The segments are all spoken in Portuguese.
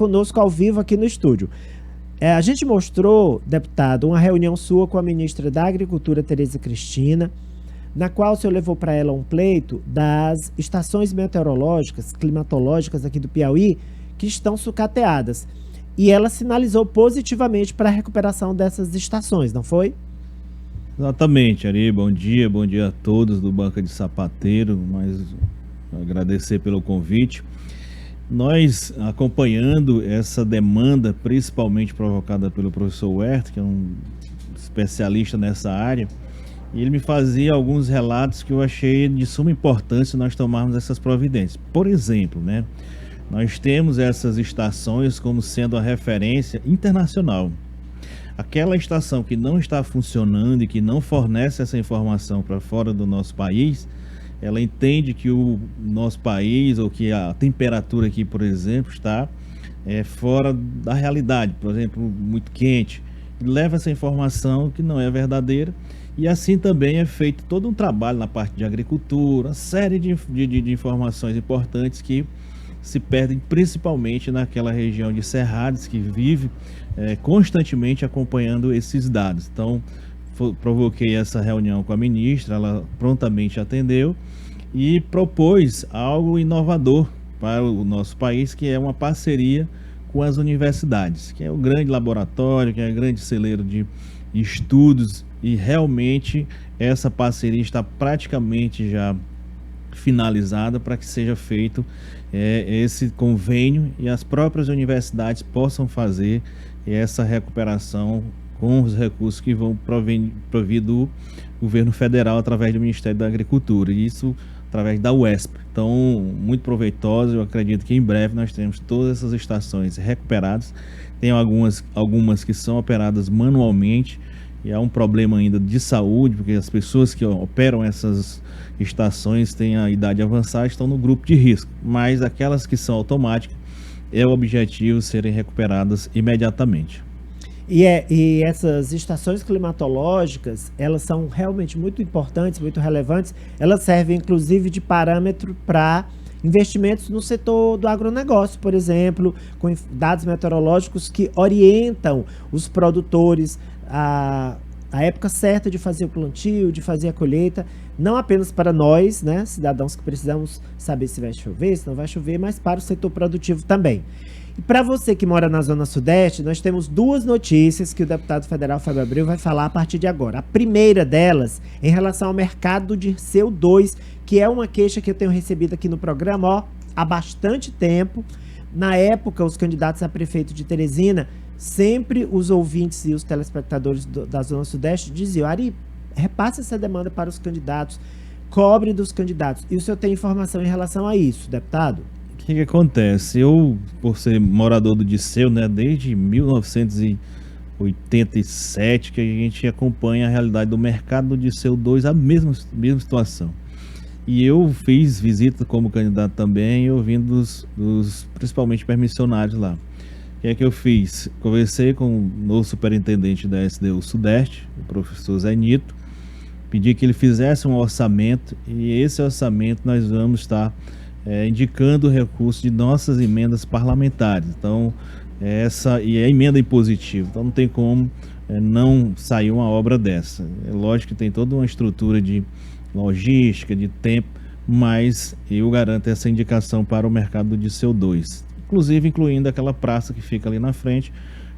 conosco ao vivo aqui no estúdio. A gente mostrou, deputado, uma reunião sua com a ministra da Agricultura, Tereza Cristina, na qual o senhor levou para ela um pleito das estações meteorológicas, climatológicas aqui do Piauí, que estão sucateadas. E ela sinalizou positivamente para a recuperação dessas estações, não foi? Exatamente, Ari. Bom dia a todos do Banca de Sapateiro, mas agradecer pelo convite. Nós, acompanhando essa demanda, principalmente provocada pelo professor Huerta, que é um especialista nessa área, e ele me fazia alguns relatos que eu achei de suma importância nós tomarmos essas providências. Por exemplo, né, nós temos essas estações como sendo a referência internacional. Aquela estação que não está funcionando e que não fornece essa informação para fora do nosso país, ela entende que o nosso país, ou que a temperatura aqui, por exemplo, está fora da realidade, por exemplo, muito quente, e leva essa informação que não é verdadeira, e assim também é feito todo um trabalho na parte de agricultura, uma série de informações importantes que se perdem principalmente naquela região de Cerrados, que vive constantemente acompanhando esses dados. Então, provoquei essa reunião com a ministra, ela prontamente atendeu e propôs algo inovador para o nosso país, que é uma parceria com as universidades, que é o grande laboratório, que é o grande celeiro de estudos, e realmente essa parceria está praticamente já finalizada para que seja feito esse convênio e as próprias universidades possam fazer essa recuperação com os recursos que vão provir do governo federal através do Ministério da Agricultura, e isso através da UESP. Então, muito proveitoso. Eu acredito que em breve nós teremos todas essas estações recuperadas. Tem algumas que são operadas manualmente, e há um problema ainda de saúde, porque as pessoas que operam essas estações têm a idade avançada, estão no grupo de risco, mas aquelas que são automáticas, é o objetivo serem recuperadas imediatamente. E essas estações climatológicas, elas são realmente muito importantes, muito relevantes. Elas servem, inclusive, de parâmetro para investimentos no setor do agronegócio, por exemplo, com dados meteorológicos que orientam os produtores a época certa de fazer o plantio, de fazer a colheita, não apenas para nós, né, cidadãos que precisamos saber se vai chover, se não vai chover, mas para o setor produtivo também. E para você que mora na Zona Sudeste, nós temos duas notícias que o deputado federal Fábio Abreu vai falar a partir de agora. A primeira delas, em relação ao mercado de CO2, que é uma queixa que eu tenho recebido aqui no programa há bastante tempo. Na época, os candidatos a prefeito de Teresina, sempre os ouvintes e os telespectadores da Zona Sudeste diziam: Ari, repasse essa demanda para os candidatos, cobre dos candidatos. E o senhor tem informação em relação a isso, deputado? O que acontece? Eu, por ser morador do Disseu, né, desde 1987, que a gente acompanha a realidade do mercado do Disseu 2, a mesma situação. E eu fiz visita como candidato também, ouvindo principalmente permissionários lá. O que é que eu fiz? Conversei com o novo superintendente da SDU Sudeste, o professor Zé Nito, pedi que ele fizesse um orçamento, e esse orçamento nós vamos estar indicando o recurso de nossas emendas parlamentares. Então, e é emenda impositiva, então não tem como não sair uma obra dessa. É lógico que tem toda uma estrutura de logística, de tempo, mas eu garanto essa indicação para o mercado de CO2, inclusive incluindo aquela praça que fica ali na frente,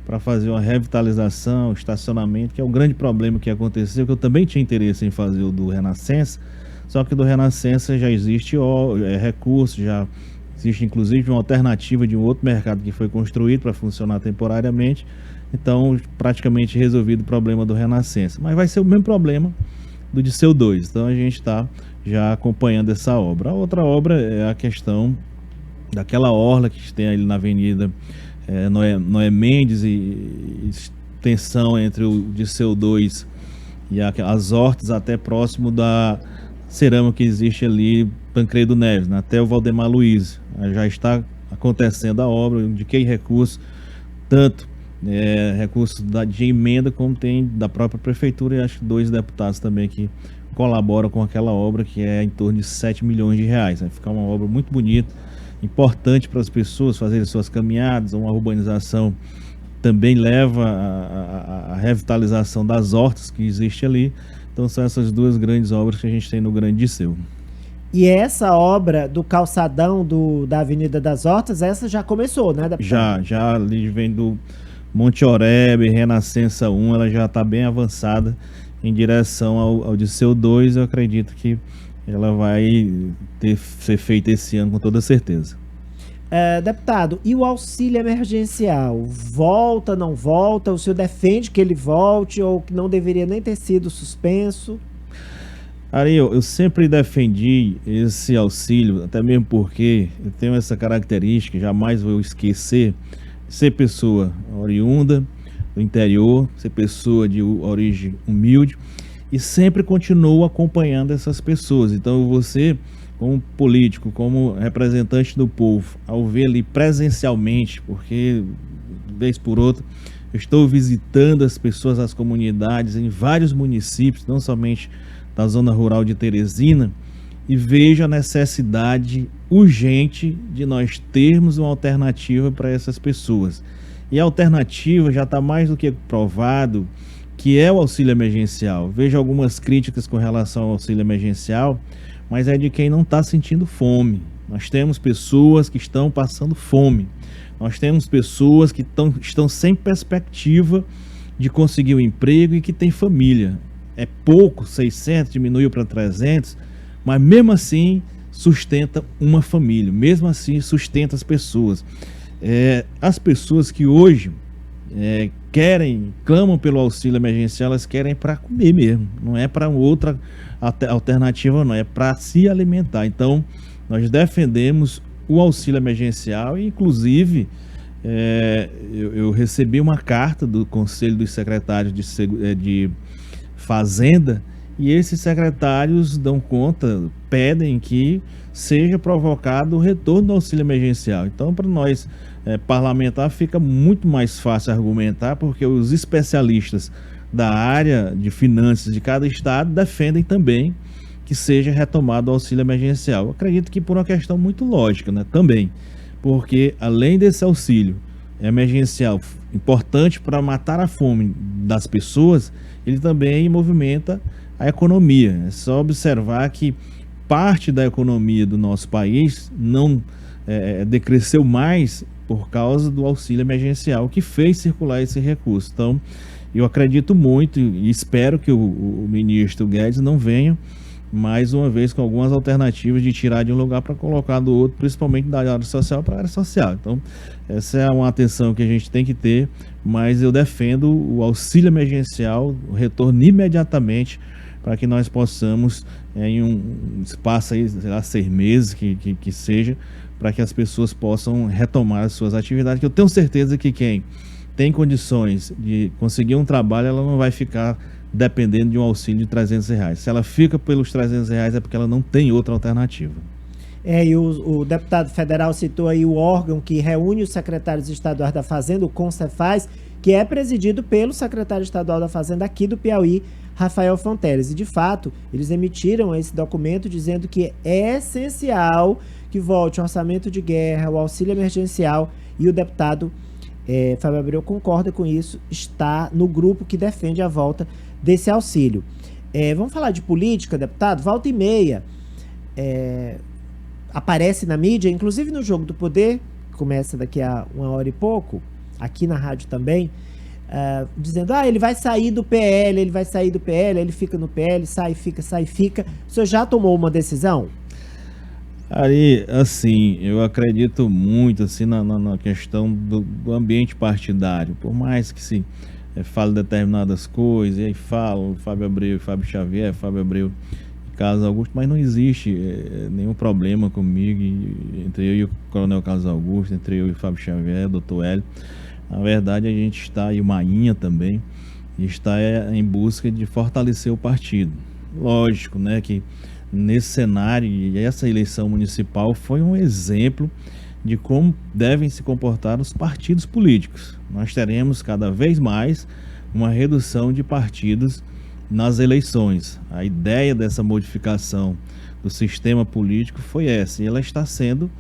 para fazer uma revitalização, estacionamento, que é um grande problema que aconteceu, que eu também tinha interesse em fazer o do Renascença, só que do Renascença já existe recurso, já existe inclusive uma alternativa de um outro mercado que foi construído para funcionar temporariamente, então praticamente resolvido o problema do Renascença, mas vai ser o mesmo problema do Disseu 2, então a gente está já acompanhando essa obra. A outra obra é a questão daquela orla que tem ali na Avenida Noé Mendes e extensão entre o Disseu 2 e as hortas até próximo da cerâmica que existe ali, Tancredo Neves, né, até o Valdemar Luiz. Já está acontecendo a obra, indiquei recurso, tanto recursos de emenda como tem da própria prefeitura, e acho que 2 deputados também que colaboram com aquela obra, que é em torno de 7 milhões de reais. Vai ficar uma obra muito bonita importante para as pessoas fazerem suas caminhadas. Uma urbanização também leva à revitalização das hortas que existe ali. Então são essas duas grandes obras que a gente tem no Grande Disseu. E essa obra do calçadão da Avenida das Hortas, essa já começou, né, deputado? Já ali vem do Monte Oreb, Renascença 1, ela já está bem avançada em direção ao Disseu 2. Eu acredito que ela vai ser feita esse ano com toda certeza. Deputado, e o auxílio emergencial? Volta, não volta? O senhor defende que ele volte ou que não deveria nem ter sido suspenso? Ari, eu sempre defendi esse auxílio, até mesmo porque eu tenho essa característica, jamais vou esquecer, de ser pessoa oriunda do interior, ser pessoa de origem humilde, e sempre continuo acompanhando essas pessoas. Então você, como político, como representante do povo, ao ver ali presencialmente, porque vez por outra eu estou visitando as pessoas, as comunidades em vários municípios, não somente da zona rural de Teresina, e vejo a necessidade urgente de nós termos uma alternativa para essas pessoas. E a alternativa já está mais do que provado, que é o auxílio emergencial. Vejo algumas críticas com relação ao auxílio emergencial, mas é de quem não está sentindo fome. Nós temos pessoas que estão passando fome. Nós temos pessoas que estão sem perspectiva de conseguir um emprego e que têm família. É pouco, 600, diminuiu para 300, mas mesmo assim sustenta uma família, mesmo assim sustenta as pessoas. As pessoas que hoje clamam pelo auxílio emergencial, elas querem para comer mesmo, não é para outra alternativa, não, é para se alimentar. Então, nós defendemos o auxílio emergencial e, inclusive, eu recebi uma carta do Conselho dos Secretários de Fazenda, e esses secretários dão conta, pedem que seja provocado o retorno do auxílio emergencial. Então, para nós parlamentar, fica muito mais fácil argumentar, porque os especialistas da área de finanças de cada estado defendem também que seja retomado o auxílio emergencial. Eu acredito que por uma questão muito lógica, né, também, porque além desse auxílio emergencial importante para matar a fome das pessoas, ele também movimenta a economia. É só observar que parte da economia do nosso país não decresceu mais por causa do auxílio emergencial, que fez circular esse recurso. Então, eu acredito muito e espero que o ministro Guedes não venha mais uma vez com algumas alternativas de tirar de um lugar para colocar do outro, principalmente da área social para a área social. Então, essa é uma atenção que a gente tem que ter, mas eu defendo o auxílio emergencial, o retorno imediatamente, para que nós possamos, em um espaço aí, sei lá, 6 meses, que seja, para que as pessoas possam retomar as suas atividades, que eu tenho certeza que quem tem condições de conseguir um trabalho, ela não vai ficar dependendo de um auxílio de R$300. Se ela fica pelos R$300 é porque ela não tem outra alternativa. E o deputado federal citou aí o órgão que reúne os secretários estaduais da Fazenda, o CONCEFAZ, que é presidido pelo secretário estadual da Fazenda aqui do Piauí, Rafael Fonteles. E, de fato, eles emitiram esse documento dizendo que é essencial que volte o orçamento de guerra, o auxílio emergencial, e o deputado Fábio Abreu concorda com isso, está no grupo que defende a volta desse auxílio. Vamos falar de política, deputado? Volta e meia aparece na mídia, inclusive no Jogo do Poder, que começa daqui a 1h e pouco, aqui na rádio também, dizendo, ele vai sair do PL, ele fica no PL, sai, fica. O senhor já tomou uma decisão? Ari, assim, eu acredito muito assim, na questão do ambiente partidário, por mais que se fale determinadas coisas, e aí falam Fábio Abreu e Fábio Xavier, Fábio Abreu e Carlos Augusto, mas não existe nenhum problema comigo, entre eu e o Coronel Carlos Augusto, entre eu e o Fábio Xavier, doutor Hélio. Na verdade, a gente está, e o Mainha também, está em busca de fortalecer o partido. Lógico, né, que nesse cenário, e essa eleição municipal foi um exemplo de como devem se comportar os partidos políticos. Nós teremos cada vez mais uma redução de partidos nas eleições. A ideia dessa modificação do sistema político foi essa, e ela está sendo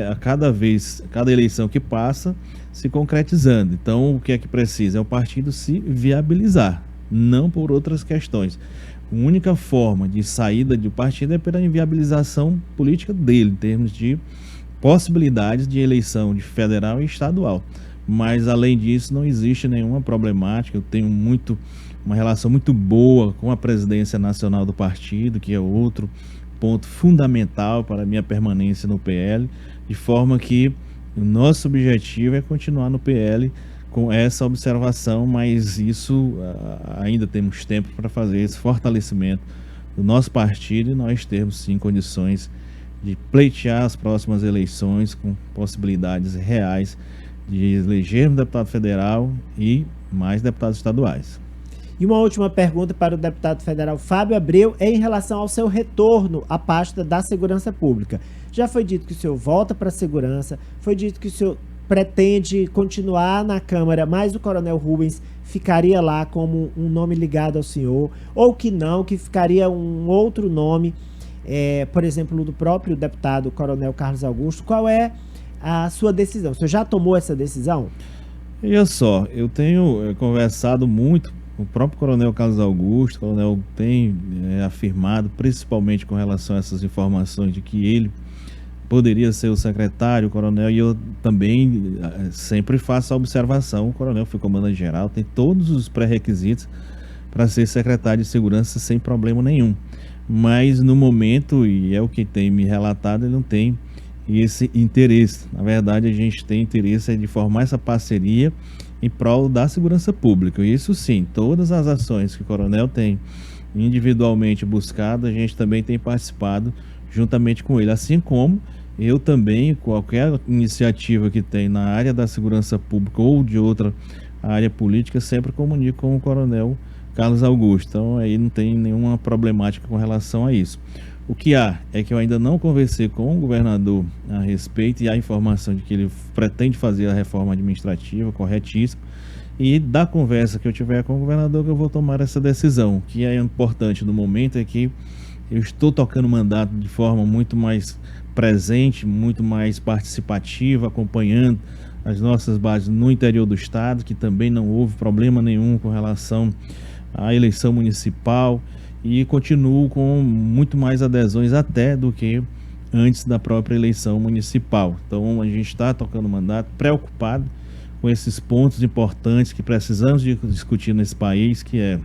a cada eleição que passa, se concretizando. Então, o que é que precisa? É o partido se viabilizar, não por outras questões. A única forma de saída do partido é pela inviabilização política dele, em termos de possibilidades de eleição de federal e estadual. Mas, além disso, não existe nenhuma problemática. Eu tenho uma relação muito boa com a presidência nacional do partido, que é outro ponto fundamental para a minha permanência no PL, de forma que o nosso objetivo é continuar no PL com essa observação, mas isso ainda temos tempo para fazer esse fortalecimento do nosso partido e nós termos sim condições de pleitear as próximas eleições com possibilidades reais de elegermos deputado federal e mais deputados estaduais. E uma última pergunta para o deputado federal Fábio Abreu é em relação ao seu retorno à pasta da Segurança Pública. Já foi dito que o senhor volta para a segurança, foi dito que o senhor pretende continuar na Câmara, mas o Coronel Rubens ficaria lá como um nome ligado ao senhor, ou que não, que ficaria um outro nome, por exemplo, do próprio deputado Coronel Carlos Augusto. Qual é a sua decisão? O senhor já tomou essa decisão? Olha só, eu tenho conversado muito com o próprio Coronel Carlos Augusto. O coronel tem afirmado, principalmente com relação a essas informações de que ele poderia ser o secretário, o coronel, e eu também sempre faço a observação: o coronel foi comandante-geral, tem todos os pré-requisitos para ser secretário de segurança sem problema nenhum. Mas no momento, e é o que tem me relatado, ele não tem esse interesse. Na verdade, a gente tem interesse de formar essa parceria em prol da segurança pública. E isso sim, todas as ações que o coronel tem individualmente buscado, a gente também tem participado juntamente com ele, assim como eu também, qualquer iniciativa que tem na área da segurança pública ou de outra área política, sempre comunico com o coronel Carlos Augusto. Então aí não tem nenhuma problemática com relação a isso. O que há é que eu ainda não conversei com o governador a respeito, e há informação de que ele pretende fazer a reforma administrativa, corretíssimo, e da conversa que eu tiver com o governador que eu vou tomar essa decisão. O que é importante no momento é que eu estou tocando o mandato de forma muito mais presente, muito mais participativa, acompanhando as nossas bases no interior do estado, que também não houve problema nenhum com relação à eleição municipal, e continuo com muito mais adesões até do que antes da própria eleição municipal. Então a gente está tocando o mandato preocupado com esses pontos importantes que precisamos de discutir nesse país, que é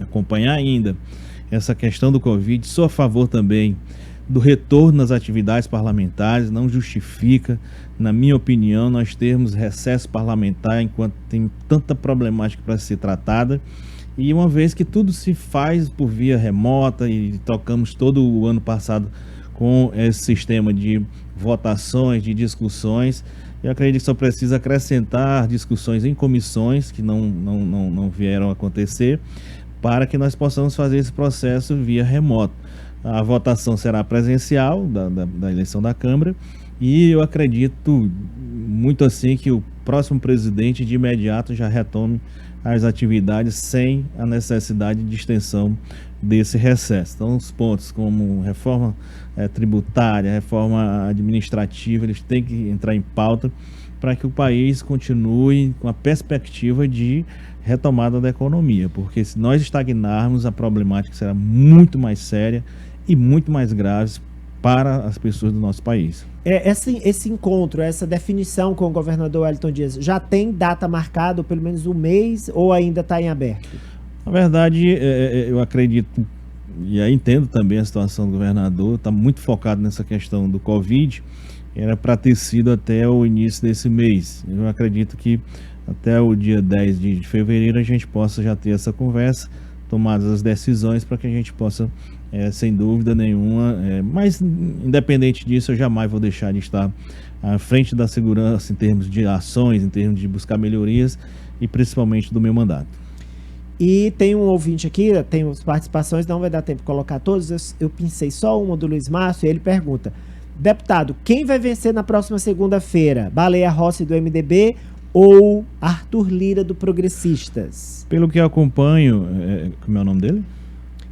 acompanhar ainda essa questão do Covid. Sou a favor também do retorno nas atividades parlamentares. Não justifica, na minha opinião, nós termos recesso parlamentar enquanto tem tanta problemática para ser tratada. E uma vez que tudo se faz por via remota e tocamos todo o ano passado com esse sistema de votações, de discussões, eu acredito que só precisa acrescentar discussões em comissões que não vieram a acontecer, para que nós possamos fazer esse processo via remoto. A votação será presencial da eleição da Câmara, e eu acredito muito assim que o próximo presidente de imediato já retome as atividades sem a necessidade de extensão desse recesso. Então, os pontos como reforma tributária, reforma administrativa, eles têm que entrar em pauta para que o país continue com a perspectiva de retomada da economia, porque se nós estagnarmos, a problemática será muito mais séria e muito mais grave para as pessoas do nosso país. Esse encontro, essa definição com o governador Wellington Dias, já tem data marcada, pelo menos um mês, ou ainda está em aberto? Na verdade, eu acredito, e aí entendo também a situação do governador, está muito focado nessa questão do Covid, era para ter sido até o início desse mês. Eu acredito que até o dia 10 de fevereiro a gente possa já ter essa conversa, tomadas as decisões para que a gente possa, sem dúvida nenhuma, mas independente disso, eu jamais vou deixar de estar à frente da segurança em termos de ações, em termos de buscar melhorias e principalmente do meu mandato. E tem um ouvinte aqui, tem as participações, não vai dar tempo de colocar todos, eu pensei só uma do Luiz Márcio, e ele pergunta: deputado, quem vai vencer na próxima segunda-feira? Baleia Rossi do MDB ou Arthur Lira do Progressistas? Pelo que eu acompanho, como é o nome dele?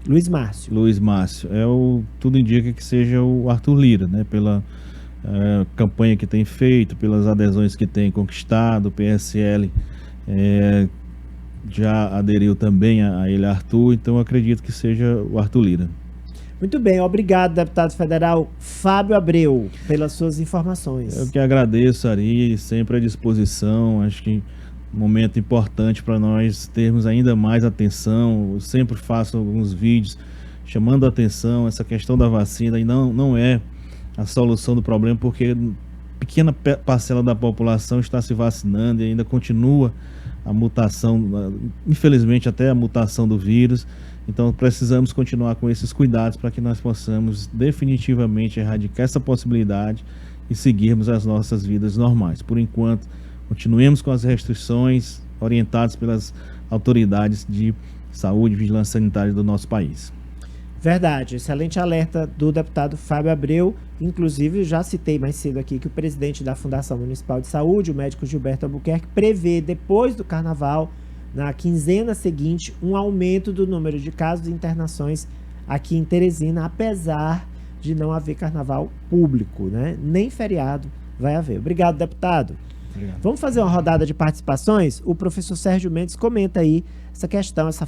Luiz Márcio. Luiz Márcio. Tudo indica que seja o Arthur Lira, né? Pela campanha que tem feito, pelas adesões que tem conquistado. O PSL já aderiu também a ele, Arthur, então eu acredito que seja o Arthur Lira. Muito bem, obrigado, deputado federal Fábio Abreu, pelas suas informações. Eu que agradeço, Ari, sempre à disposição. Acho que um momento importante para nós termos ainda mais atenção. Eu sempre faço alguns vídeos chamando a atenção. Essa questão da vacina e não é a solução do problema, porque pequena parcela da população está se vacinando e ainda continua a mutação, infelizmente até a mutação do vírus. Então precisamos continuar com esses cuidados para que nós possamos definitivamente erradicar essa possibilidade e seguirmos as nossas vidas normais. Por enquanto, continuemos com as restrições orientadas pelas autoridades de saúde e vigilância sanitária do nosso país. Verdade, excelente alerta do deputado Fábio Abreu. Inclusive, já citei mais cedo aqui que o presidente da Fundação Municipal de Saúde, o médico Gilberto Albuquerque, prevê, depois do carnaval, na quinzena seguinte, um aumento do número de casos e internações aqui em Teresina, apesar de não haver carnaval público, né? Nem feriado vai haver. Obrigado, deputado. Obrigado. Vamos fazer uma rodada de participações? O professor Sérgio Mendes comenta aí essa questão, essa